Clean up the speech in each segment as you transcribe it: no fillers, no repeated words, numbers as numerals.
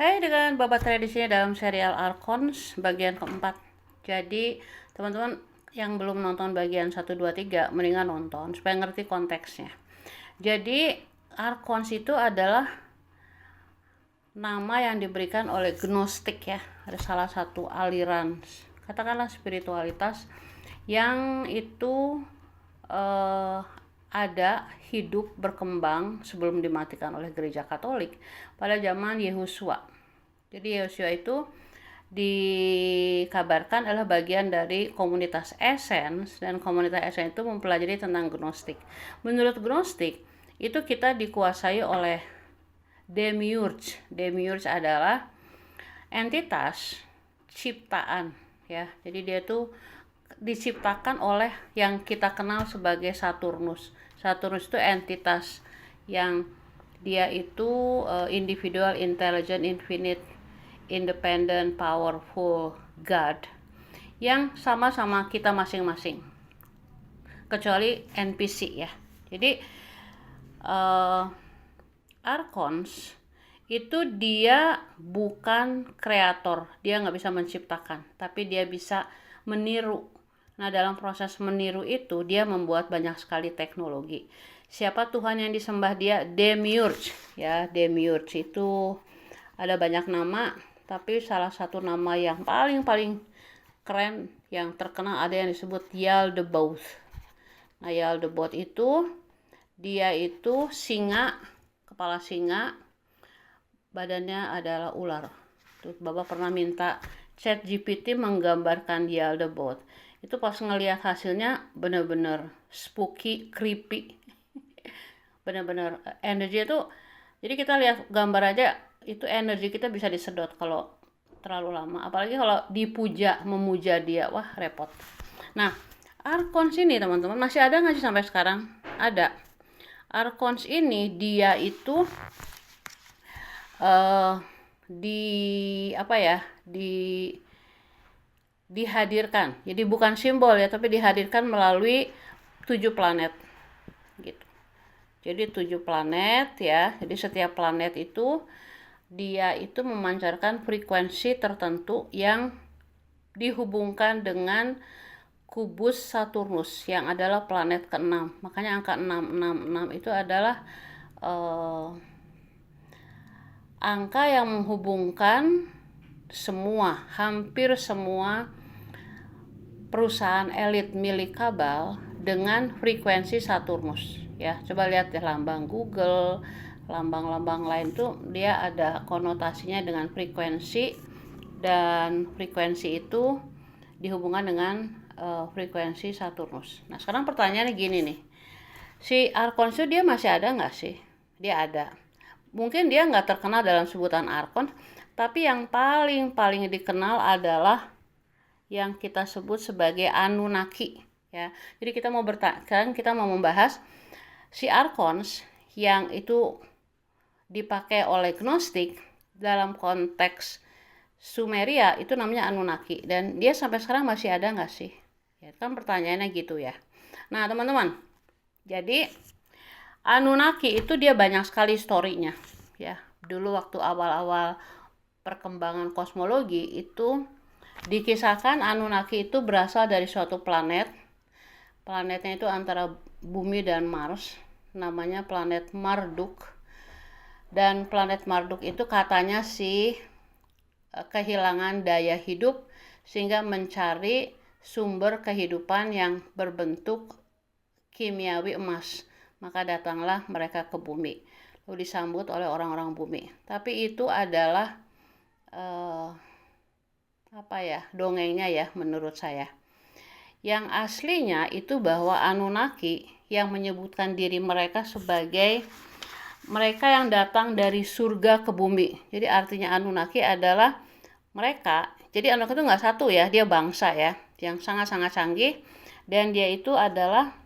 Hai, dengan Babat Tradisinya dalam serial Archons bagian keempat. Jadi teman-teman yang belum nonton bagian 1, 2, 3 mendingan nonton supaya ngerti konteksnya. Jadi Archons itu adalah nama yang diberikan oleh Gnostik ya. Ada salah satu aliran katakanlah spiritualitas yang itu ada hidup berkembang sebelum dimatikan oleh gereja Katolik pada zaman Yehosua. Jadi Yehosua itu dikabarkan adalah bagian dari komunitas Essens, dan komunitas Essens itu mempelajari tentang Gnostik. Menurut Gnostik itu kita dikuasai oleh Demiurge. Demiurge adalah entitas ciptaan ya. Jadi dia tuh diciptakan oleh yang kita kenal sebagai Saturnus. Saturnus itu entitas yang dia itu individual, intelligent, infinite, independent, powerful God yang sama-sama kita masing-masing, kecuali NPC ya. Jadi Archons itu dia bukan kreator, dia nggak bisa menciptakan, tapi dia bisa meniru. Nah, dalam proses meniru itu dia membuat banyak sekali teknologi. Siapa Tuhan yang disembah dia? Demiurge ya. Demiurge itu ada banyak nama, tapi salah satu nama yang paling keren yang terkenal ada yang disebut Yaldabaoth. Nah, Yaldabaoth itu dia itu singa, kepala singa, badannya adalah ular. Terus Bapak pernah minta ChatGPT menggambarkan Yaldabaoth. Itu pas ngelihat hasilnya bener-bener spooky, creepy. Bener-bener energi itu, jadi kita lihat gambar aja itu energi kita bisa disedot kalau terlalu lama. Apalagi kalau dipuja, memuja dia, wah repot. Nah, Archons ini teman-teman masih ada nggak sih sampai sekarang? Ada. Archons ini dia itu dihadirkan. Jadi bukan simbol ya, tapi dihadirkan melalui 7 planet gitu. Jadi 7 planet ya. Jadi setiap planet itu dia itu memancarkan frekuensi tertentu yang dihubungkan dengan kubus Saturnus yang adalah planet ke-6. Makanya angka 666 itu adalah angka yang menghubungkan hampir semua perusahaan elit milik Kabal dengan frekuensi Saturnus ya. Coba lihat ya lambang Google, lambang-lambang lain tuh dia ada konotasinya dengan frekuensi, dan frekuensi itu dihubungkan dengan frekuensi Saturnus. Nah, sekarang pertanyaannya gini nih, si Archons itu dia masih ada nggak sih? Dia ada. Mungkin dia nggak terkenal dalam sebutan Archons, tapi yang paling dikenal adalah yang kita sebut sebagai Anunnaki ya. Jadi kita mau membahas si Archons yang itu dipakai oleh Gnostik dalam konteks Sumeria, itu namanya Anunnaki, dan dia sampai sekarang masih ada nggak sih? Ya kan pertanyaannya gitu ya. Nah teman-teman, jadi Anunnaki itu dia banyak sekali story-nya ya. Dulu waktu awal-awal perkembangan kosmologi itu dikisahkan Anunnaki itu berasal dari suatu planet. Planetnya itu antara Bumi dan Mars, namanya planet Marduk. Dan planet Marduk itu katanya sih kehilangan daya hidup sehingga mencari sumber kehidupan yang berbentuk kimiawi emas. Maka datanglah mereka ke bumi, lalu disambut oleh orang-orang bumi. Tapi itu adalah dongengnya ya menurut saya. Yang aslinya itu bahwa Anunnaki yang menyebutkan diri mereka sebagai mereka yang datang dari surga ke bumi. Jadi artinya Anunnaki adalah mereka. Jadi Anunnaki itu nggak satu ya, dia bangsa ya, yang sangat-sangat canggih, dan dia itu adalah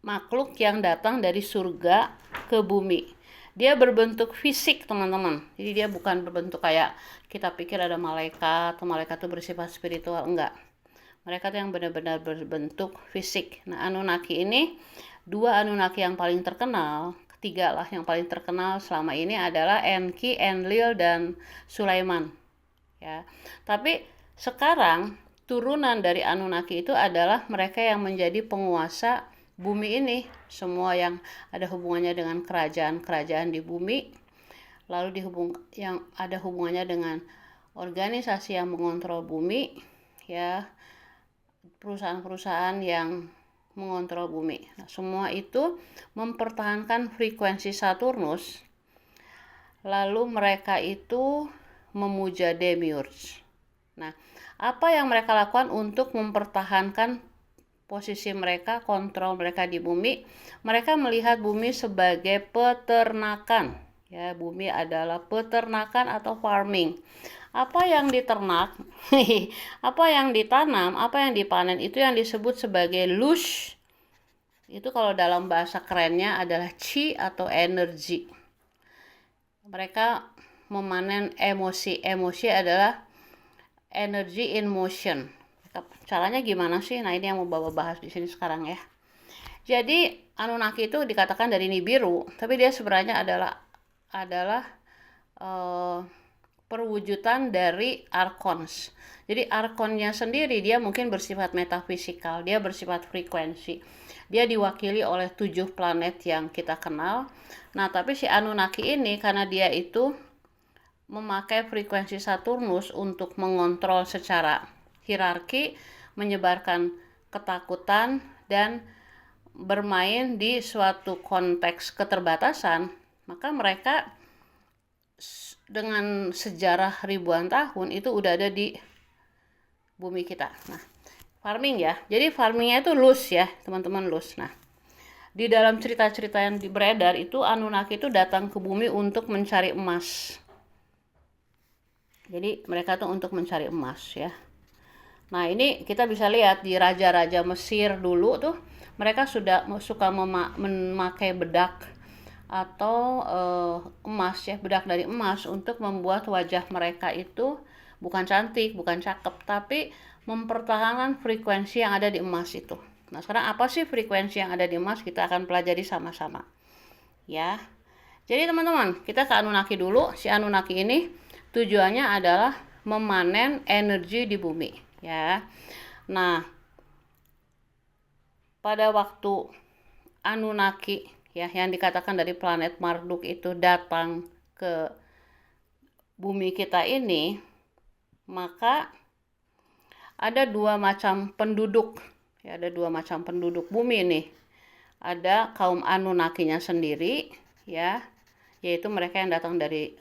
makhluk yang datang dari surga ke bumi. Dia berbentuk fisik teman-teman. Jadi dia bukan berbentuk kayak kita pikir ada malaikat, atau malaikat itu bersifat spiritual, enggak. Mereka tuh yang benar-benar berbentuk fisik. Nah, Anunnaki ini, 2 Anunnaki yang paling terkenal tiga lah yang paling terkenal selama ini adalah Enki, Enlil, dan Sulaiman. Ya, tapi sekarang turunan dari Anunnaki itu adalah mereka yang menjadi penguasa bumi ini, semua yang ada hubungannya dengan kerajaan-kerajaan di bumi, lalu yang ada hubungannya dengan organisasi yang mengontrol bumi, ya, perusahaan-perusahaan yang mengontrol bumi. Nah, semua itu mempertahankan frekuensi Saturnus. Lalu mereka itu memuja Demiurge. Nah, apa yang mereka lakukan untuk mempertahankan posisi mereka, kontrol mereka di bumi? Mereka melihat bumi sebagai peternakan. Ya, bumi adalah peternakan atau farming. Apa yang diternak, apa yang ditanam, apa yang dipanen itu yang disebut sebagai lush. Itu kalau dalam bahasa kerennya adalah chi atau energi. Mereka memanen emosi. Emosi adalah energy in motion. Caranya gimana sih? Nah, ini yang mau Bawa bahas di sini sekarang ya. Jadi Anunnaki itu dikatakan dari Nibiru, tapi dia sebenarnya adalah perwujudan dari arkons. Jadi arkonnya sendiri dia mungkin bersifat metafisikal, dia bersifat frekuensi. Dia diwakili oleh 7 planet yang kita kenal. Nah, tapi si Anunnaki ini karena dia itu memakai frekuensi Saturnus untuk mengontrol secara hierarki, menyebarkan ketakutan, dan bermain di suatu konteks keterbatasan, maka mereka dengan sejarah ribuan tahun itu udah ada di bumi kita. Nah, farming ya. Jadi farmingnya itu loose ya, teman-teman, loose. Nah, di dalam cerita-cerita yang beredar itu Anunnaki itu datang ke bumi untuk mencari emas. Jadi mereka tuh untuk mencari emas ya. Nah, ini kita bisa lihat di raja-raja Mesir dulu tuh mereka sudah suka memakai bedak atau emas ya, bedak dari emas untuk membuat wajah mereka itu bukan cantik, bukan cakep, tapi mempertahankan frekuensi yang ada di emas itu. Nah, sekarang apa sih frekuensi yang ada di emas? Kita akan pelajari sama-sama. Ya. Jadi teman-teman, kita ke Anunnaki dulu. Si Anunnaki ini tujuannya adalah memanen energi di bumi, ya. Nah, pada waktu Anunnaki ya yang dikatakan dari planet Marduk itu datang ke bumi kita ini, maka ada 2 macam penduduk. Ya, ada 2 macam penduduk bumi nih. Ada kaum Anunnakinya sendiri ya, yaitu mereka yang datang dari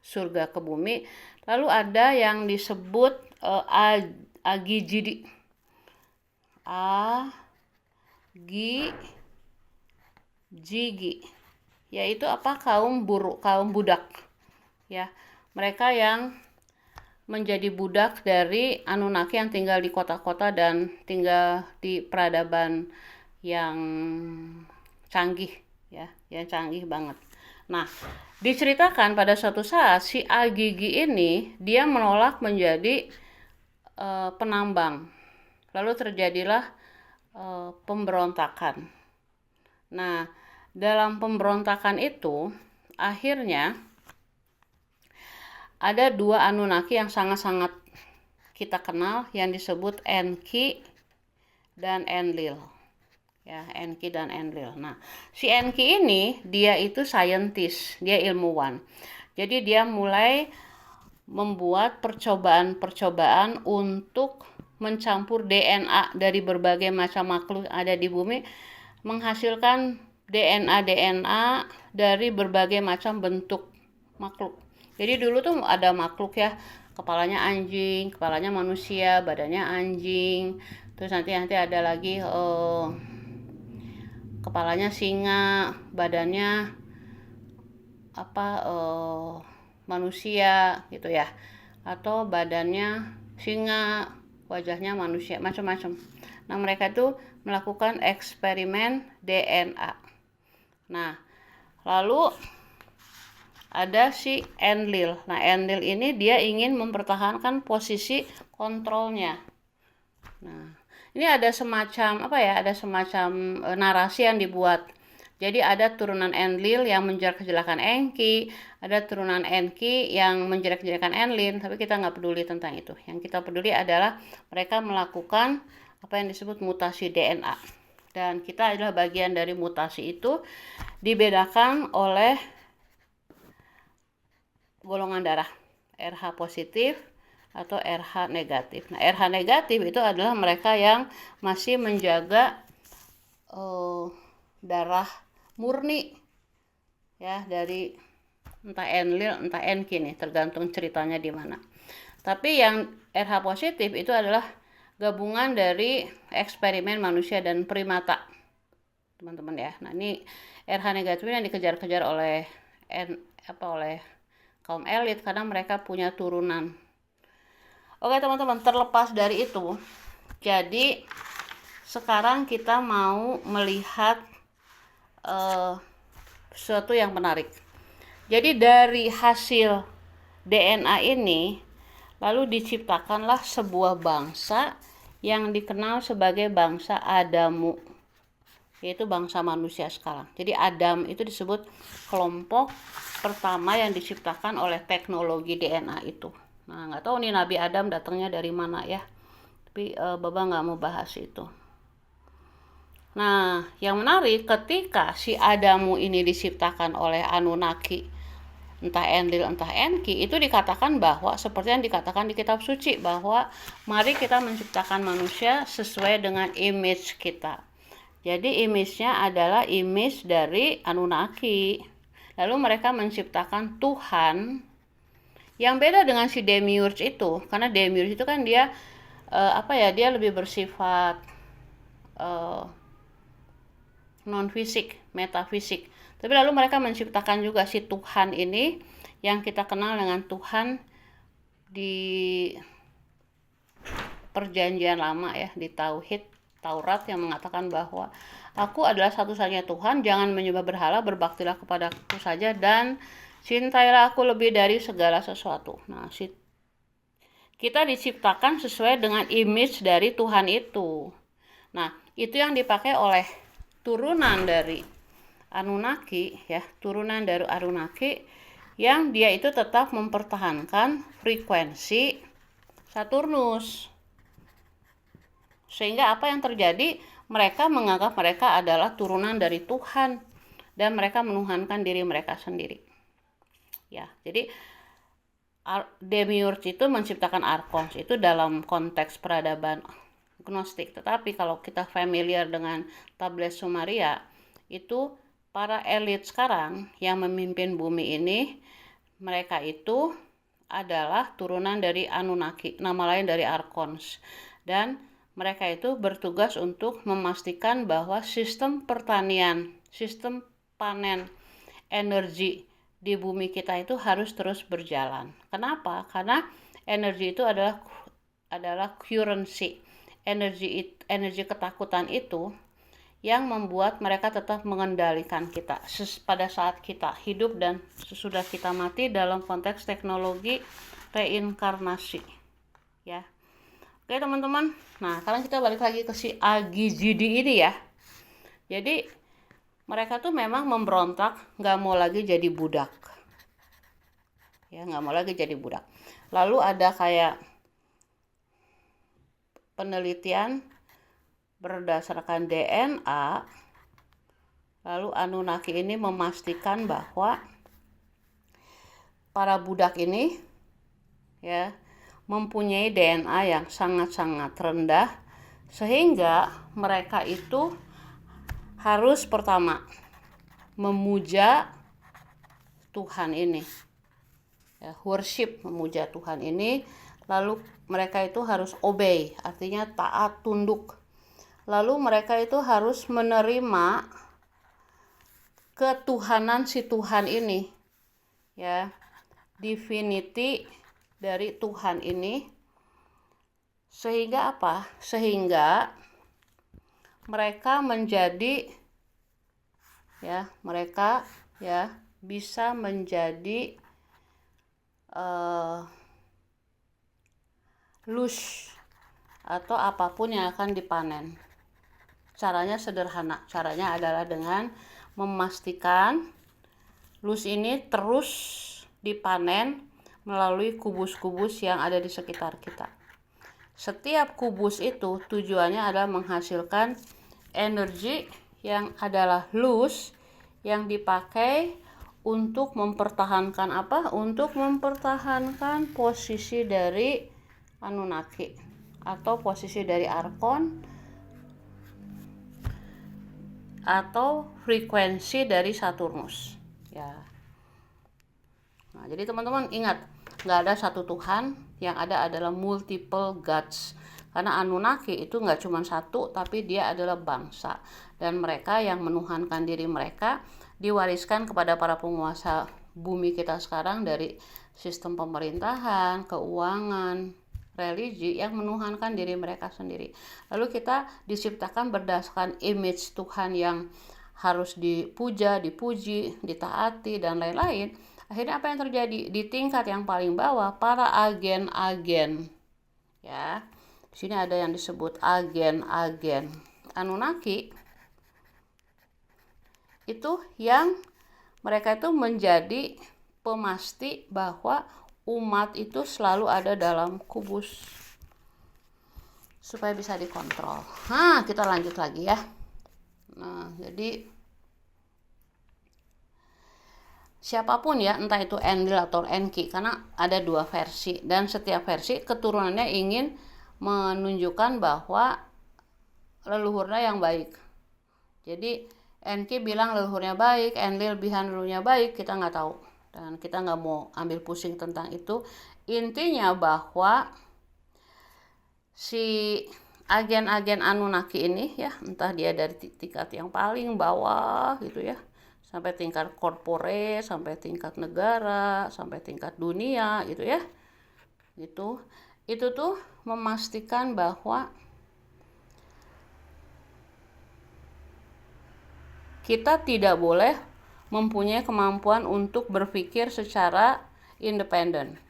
surga ke bumi. Lalu ada yang disebut Agijidi. Jigi, yaitu apa? Kaum budak ya, mereka yang menjadi budak dari Anunnaki yang tinggal di kota-kota dan tinggal di peradaban yang canggih ya, yang canggih banget. Nah, diceritakan pada suatu saat si Agigi ini dia menolak menjadi penambang, lalu terjadilah pemberontakan. Nah, dalam pemberontakan itu akhirnya ada 2 Anunnaki yang sangat-sangat kita kenal yang disebut Enki dan Enlil. Ya, Enki dan Enlil. Nah, si Enki ini dia itu scientist, dia ilmuwan. Jadi dia mulai membuat percobaan-percobaan untuk mencampur DNA dari berbagai macam makhluk ada di bumi, menghasilkan DNA dari berbagai macam bentuk makhluk. Jadi dulu tuh ada makhluk ya, kepalanya anjing, kepalanya manusia, badannya anjing. Terus nanti ada lagi kepalanya singa, badannya manusia gitu ya. Atau badannya singa, wajahnya manusia, macam-macam. Nah, mereka tuh melakukan eksperimen DNA. Nah, lalu ada si Enlil. Nah, Enlil ini dia ingin mempertahankan posisi kontrolnya. Nah, ini ada semacam narasi yang dibuat. Jadi ada turunan Enlil yang menjelek-jelekan Enki, ada turunan Enki yang menjelek-jelekan Enlil, tapi kita nggak peduli tentang itu. Yang kita peduli adalah mereka melakukan apa yang disebut mutasi DNA. Dan kita adalah bagian dari mutasi itu, dibedakan oleh golongan darah, RH positif atau RH negatif. Nah, RH negatif itu adalah mereka yang masih menjaga darah murni ya dari entah Enlil entah Enki nih, tergantung ceritanya di mana. Tapi yang RH positif itu adalah gabungan dari eksperimen manusia dan primata, teman-teman ya. Nah, ini RH negatif yang dikejar-kejar oleh oleh kaum elit karena mereka punya turunan. Oke teman-teman, terlepas dari itu, jadi sekarang kita mau melihat sesuatu yang menarik. Jadi dari hasil DNA ini lalu diciptakanlah sebuah bangsa yang dikenal sebagai bangsa Adamu, yaitu bangsa manusia sekarang. Jadi Adam itu disebut kelompok pertama yang diciptakan oleh teknologi DNA itu. Nah, nggak tahu nih Nabi Adam datangnya dari mana ya, tapi Baba nggak mau bahas itu. Nah, yang menarik ketika si Adamu ini diciptakan oleh Anunnaki, entah Enlil entah Enki, itu dikatakan bahwa seperti yang dikatakan di kitab suci, bahwa mari kita menciptakan manusia sesuai dengan image kita. Jadi image-nya adalah image dari Anunnaki. Lalu mereka menciptakan Tuhan yang beda dengan si Demiurge itu, karena Demiurge itu kan dia dia lebih bersifat non fisik, metafisik. Tapi lalu mereka menciptakan juga si Tuhan ini yang kita kenal dengan Tuhan di perjanjian lama ya, di Taurat yang mengatakan bahwa aku adalah satu-satunya Tuhan, jangan menyembah berhala, berbaktilah kepadaku saja dan cintailah aku lebih dari segala sesuatu. Nah, kita diciptakan sesuai dengan image dari Tuhan itu. Nah, itu yang dipakai oleh turunan dari Anunnaki ya, turunan dari Anunnaki yang dia itu tetap mempertahankan frekuensi Saturnus. Sehingga apa yang terjadi? Mereka menganggap mereka adalah turunan dari Tuhan dan mereka menuhankan diri mereka sendiri. Ya, jadi Demiurge itu menciptakan Archons itu dalam konteks peradaban Gnostik. Tetapi kalau kita familiar dengan tablet Sumeria, itu para elit sekarang yang memimpin bumi ini, mereka itu adalah turunan dari Anunnaki, nama lain dari Archons. Dan mereka itu bertugas untuk memastikan bahwa sistem pertanian, sistem panen energi di bumi kita itu harus terus berjalan. Kenapa? Karena energi itu adalah currency. Energi ketakutan itu yang membuat mereka tetap mengendalikan kita pada saat kita hidup dan sesudah kita mati dalam konteks teknologi reinkarnasi ya. Oke teman-teman, nah sekarang kita balik lagi ke si Agijidi ini ya. Jadi mereka tuh memang memberontak, nggak mau lagi jadi budak ya, nggak mau lagi jadi budak. Lalu ada kayak penelitian berdasarkan DNA, lalu Anunnaki ini memastikan bahwa para budak ini ya mempunyai DNA yang sangat-sangat rendah, sehingga mereka itu harus pertama memuja Tuhan ini ya, worship, memuja Tuhan ini. Lalu mereka itu harus obey, artinya taat, tunduk. Lalu mereka itu harus menerima ketuhanan si Tuhan ini ya, divinity dari Tuhan ini. Sehingga apa? Sehingga mereka menjadi ya, mereka ya bisa menjadi lush atau apapun yang akan dipanen. Caranya sederhana. Caranya adalah dengan memastikan lus ini terus dipanen melalui kubus-kubus yang ada di sekitar kita. Setiap kubus itu tujuannya adalah menghasilkan energi yang adalah lus yang dipakai untuk mempertahankan apa? Untuk mempertahankan posisi dari Anunnaki atau posisi dari Arkon atau frekuensi dari Saturnus. Ya. Nah, jadi teman-teman ingat, nggak ada satu Tuhan, yang ada adalah multiple gods. Karena Anunnaki itu nggak cuma satu, tapi dia adalah bangsa. Dan mereka yang menuhankan diri mereka diwariskan kepada para penguasa bumi kita sekarang dari sistem pemerintahan, keuangan, religi yang menuhankan diri mereka sendiri. Lalu kita diciptakan berdasarkan image Tuhan yang harus dipuja, dipuji, ditaati, dan lain-lain. Akhirnya apa yang terjadi? Di tingkat yang paling bawah, para agen-agen, ya, di sini ada yang disebut agen-agen Anunnaki, itu yang mereka itu menjadi pemasti bahwa umat itu selalu ada dalam kubus supaya bisa dikontrol. Nah, kita lanjut lagi ya. Nah, jadi siapapun ya, entah itu Enlil atau Enki, karena ada dua versi dan setiap versi keturunannya ingin menunjukkan bahwa leluhurnya yang baik. Jadi Enki bilang leluhurnya baik, Enlil bilang leluhurnya baik, kita nggak tahu dan kita nggak mau ambil pusing tentang itu. Intinya bahwa si agen-agen Anunnaki ini ya, entah dia dari tingkat yang paling bawah gitu ya, sampai tingkat korporat, sampai tingkat negara, sampai tingkat dunia gitu ya. Itu tuh memastikan bahwa kita tidak boleh mempunyai kemampuan untuk berpikir secara independen.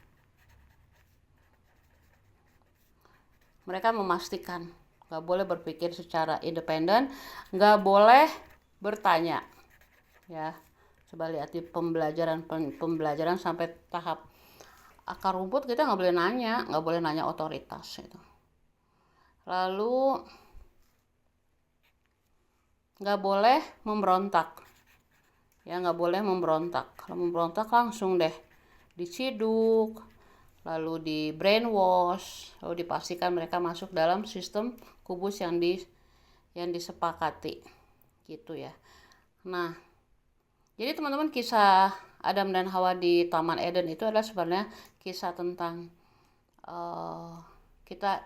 Mereka memastikan nggak boleh berpikir secara independen, nggak boleh bertanya. Ya, coba lihat di pembelajaran sampai tahap akar rumput kita nggak boleh nanya otoritas itu. Lalu nggak boleh memberontak, ya nggak boleh memberontak. Kalau memberontak langsung deh diciduk, lalu di brainwash, lalu dipastikan mereka masuk dalam sistem kubus yang disepakati gitu ya. Nah, jadi teman-teman, kisah Adam dan Hawa di Taman Eden itu adalah sebenarnya kisah tentang kita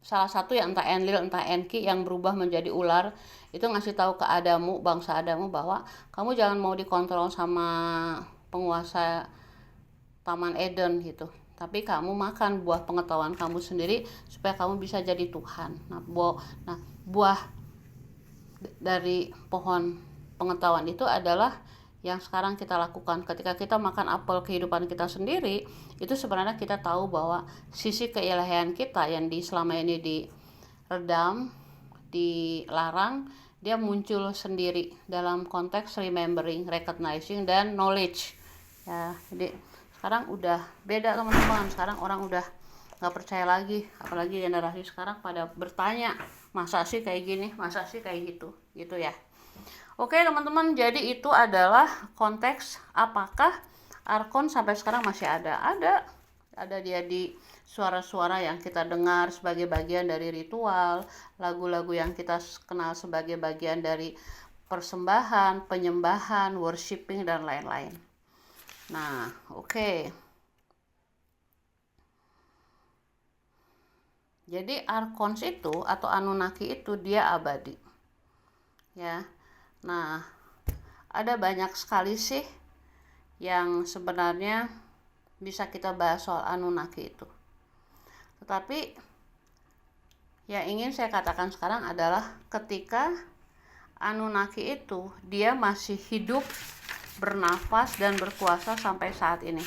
salah satu ya, entah Enlil entah Enki yang berubah menjadi ular, itu ngasih tahu ke Adamu, bangsa Adamu, bahwa kamu jangan mau dikontrol sama penguasa Taman Eden gitu, tapi kamu makan buah pengetahuan kamu sendiri supaya kamu bisa jadi Tuhan. Nah, buah dari pohon pengetahuan itu adalah yang sekarang kita lakukan. Ketika kita makan apel kehidupan kita sendiri, itu sebenarnya kita tahu bahwa sisi keilahian kita yang selama ini diredam, dilarang, dia muncul sendiri dalam konteks remembering, recognizing, dan knowledge. Ya, jadi sekarang udah beda teman-teman. Sekarang orang udah nggak percaya lagi, apalagi generasi sekarang pada bertanya, masa sih kayak gini, masa sih kayak gitu ya. Oke teman-teman, jadi itu adalah konteks apakah Arkon sampai sekarang masih ada dia di suara-suara yang kita dengar sebagai bagian dari ritual, lagu-lagu yang kita kenal sebagai bagian dari persembahan, penyembahan, worshiping, dan lain-lain. Nah, oke. Jadi Arkons itu atau Anunnaki itu dia abadi. Ya. Nah, ada banyak sekali sih yang sebenarnya bisa kita bahas soal Anunnaki itu. Tetapi yang ingin saya katakan sekarang adalah ketika Anunnaki itu dia masih hidup, bernafas, dan berkuasa sampai saat ini.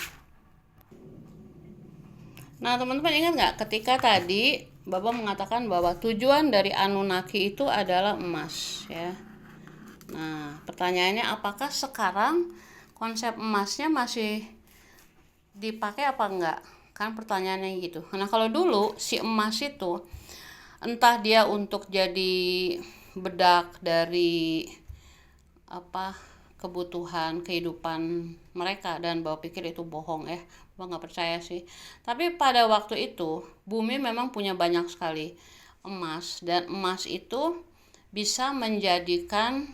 Nah, teman-teman ingat nggak ketika tadi Bapak mengatakan bahwa tujuan dari Anunnaki itu adalah emas, ya. Nah, pertanyaannya apakah sekarang konsep emasnya masih dipakai apa enggak? Kan pertanyaannya gitu. Nah, kalau dulu si emas itu entah dia untuk jadi bedak dari apa kebutuhan kehidupan mereka, dan bawa pikir itu bohong Bapak nggak percaya sih. Tapi pada waktu itu bumi memang punya banyak sekali emas, dan emas itu bisa menjadikan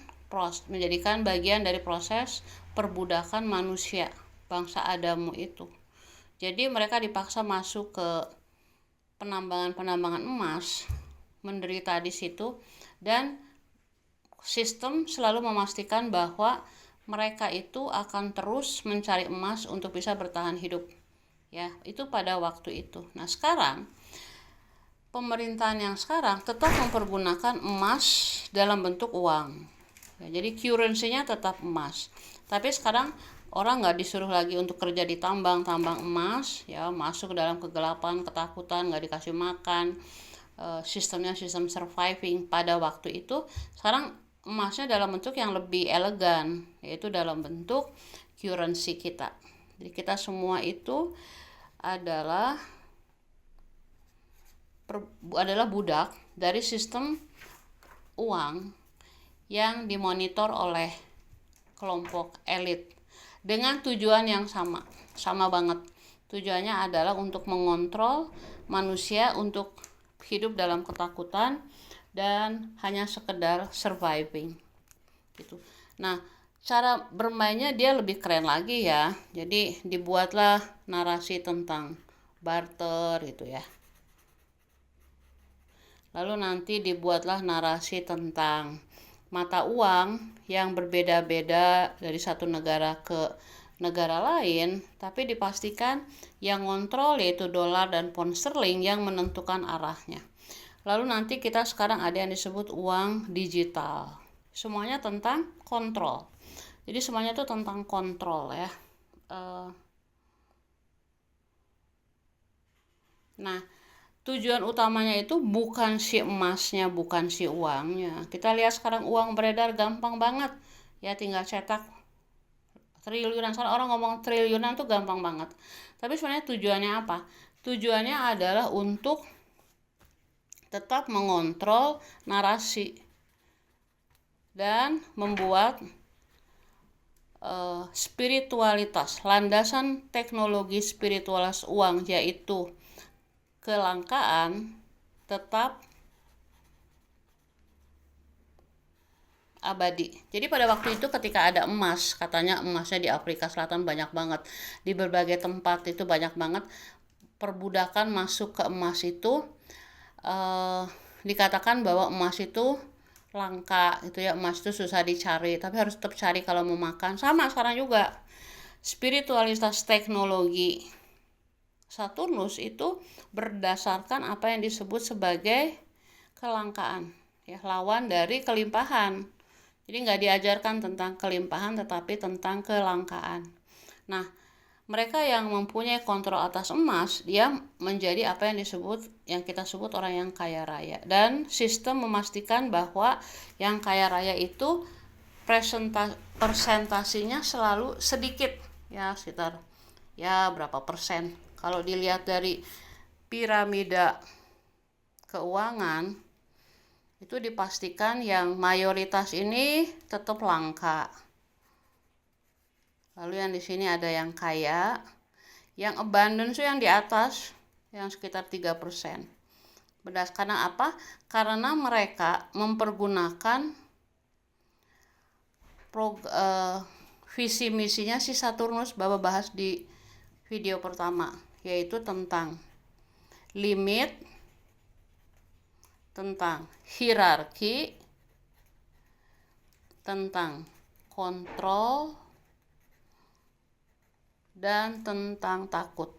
bagian dari proses perbudakan manusia bangsa Adamu itu. Jadi mereka dipaksa masuk ke penambangan emas, menderita di situ, dan sistem selalu memastikan bahwa mereka itu akan terus mencari emas untuk bisa bertahan hidup. Ya, itu pada waktu itu. Nah, sekarang pemerintahan yang sekarang tetap mempergunakan emas dalam bentuk uang. Ya, jadi currency-nya tetap emas. Tapi sekarang orang nggak disuruh lagi untuk kerja di tambang emas, ya, masuk ke dalam kegelapan, ketakutan, nggak dikasih makan. Sistemnya sistem surviving pada waktu itu. Sekarang emasnya dalam bentuk yang lebih elegan, yaitu dalam bentuk currency kita. Jadi kita semua itu adalah budak dari sistem uang yang dimonitor oleh kelompok elit dengan tujuan yang sama banget. Tujuannya adalah untuk mengontrol manusia untuk hidup dalam ketakutan dan hanya sekedar surviving gitu. Nah, cara bermainnya dia lebih keren lagi ya. Jadi dibuatlah narasi tentang barter gitu ya. Lalu nanti dibuatlah narasi tentang mata uang yang berbeda-beda dari satu negara ke negara lain, tapi dipastikan yang ngontrol yaitu dolar dan pound sterling yang menentukan arahnya. Lalu nanti kita sekarang ada yang disebut uang digital. Semuanya tentang kontrol. Jadi semuanya itu tentang kontrol ya. Nah, tujuan utamanya itu bukan si emasnya, bukan si uangnya. Kita lihat sekarang uang beredar gampang banget. Ya, tinggal cetak triliunan. Sekarang orang ngomong triliunan tuh gampang banget. Tapi sebenarnya tujuannya apa? Tujuannya adalah untuk tetap mengontrol narasi dan membuat spiritualitas, landasan teknologi spiritualitas uang, yaitu kelangkaan, tetap abadi. Jadi pada waktu itu ketika ada emas, katanya emasnya di Afrika Selatan banyak banget, di berbagai tempat itu banyak banget, perbudakan masuk ke emas itu dikatakan bahwa emas itu langka itu ya, emas itu susah dicari, tapi harus tetap cari kalau mau makan. Sama sekarang juga spiritualitas teknologi Saturnus itu berdasarkan apa yang disebut sebagai kelangkaan, ya, lawan dari kelimpahan. Jadi nggak diajarkan tentang kelimpahan, tetapi tentang kelangkaan. Nah, mereka yang mempunyai kontrol atas emas, dia menjadi apa yang kita sebut orang yang kaya raya. Dan sistem memastikan bahwa yang kaya raya itu persentasinya selalu sedikit, ya, sekitar ya berapa persen. Kalau dilihat dari piramida keuangan, itu dipastikan yang mayoritas ini tetap langka. Lalu yang di sini ada yang kaya, yang abundance yang di atas, yang sekitar 3%. Berdasarkan apa? Karena mereka mempergunakan visi misinya si Saturnus, Bapak bahas di video pertama, yaitu tentang limit, tentang hierarki, tentang kontrol, dan tentang takut.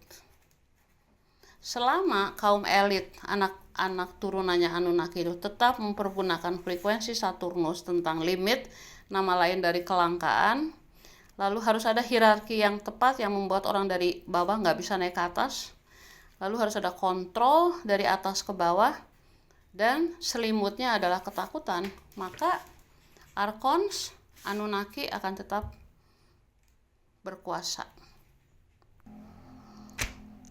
Selama kaum elit, anak-anak turunannya Anunnaki itu tetap mempergunakan frekuensi Saturnus tentang limit, nama lain dari kelangkaan, lalu harus ada hierarki yang tepat yang membuat orang dari bawah nggak bisa naik ke atas, lalu harus ada kontrol dari atas ke bawah, dan selimutnya adalah ketakutan. Maka Archons, Anunnaki akan tetap berkuasa.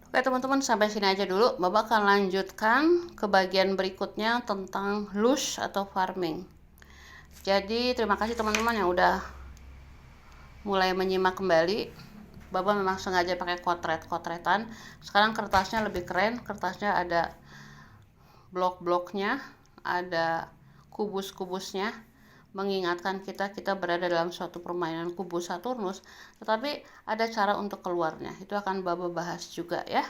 Oke teman-teman, sampai sini aja dulu. Bapak akan lanjutkan ke bagian berikutnya tentang lush atau farming. Jadi terima kasih teman-teman yang udah mulai menyimak kembali. Bapak memang sengaja pakai kotret-kotretan. Sekarang kertasnya lebih keren. Kertasnya ada blok-bloknya, ada kubus-kubusnya, mengingatkan kita berada dalam suatu permainan kubus Saturnus, tetapi ada cara untuk keluarnya. Itu akan Baba bahas juga ya.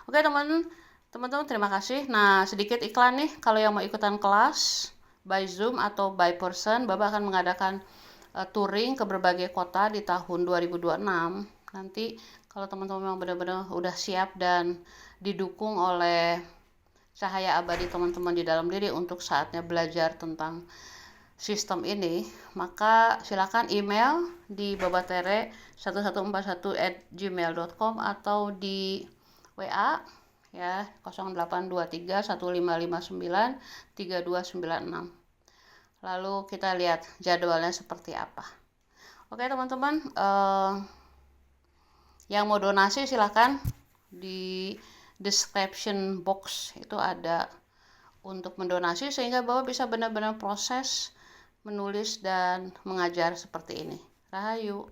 Oke teman-teman, terima kasih. Nah, sedikit iklan nih, kalau yang mau ikutan kelas by Zoom atau by person, Baba akan mengadakan touring ke berbagai kota di tahun 2026. Nanti kalau teman-teman memang benar-benar udah siap dan didukung oleh cahaya abadi teman-teman di dalam diri untuk saatnya belajar tentang sistem ini, maka silakan email di babatere1141@gmail.com atau di WA ya 082315593296. Lalu kita lihat jadwalnya seperti apa. Oke teman-teman, yang mau donasi silakan di description box itu ada untuk mendonasi sehingga Bapak bisa benar-benar proses menulis dan mengajar seperti ini. Rahayu.